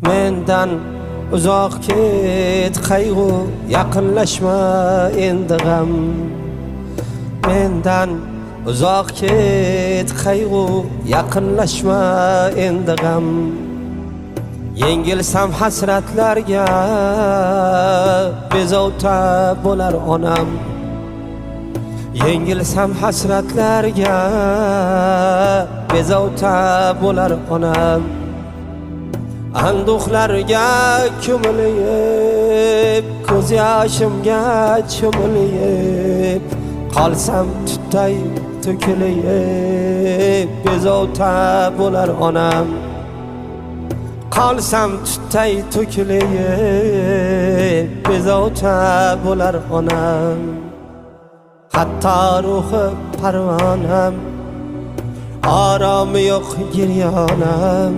Mendan uzoq ket qayg'u, yaqinlashma endi g'am. Mendan uzoq ket qayg'u, yaqinlashma endi g'am. Yengilsam hasratlarga bezovta bo'lar onam. Yengilsam hasratlarga bezovta bo'lar onam. Anduhlarga ko'milib, ko'z yoshimga cho'milib, qolsam tutday to'kilib, bezovta bo'lar onam. Qolsam tutday to'kilib, bezovta bo'lar onam. Hatto ruhi parvonam, oromi yo'q giryonam.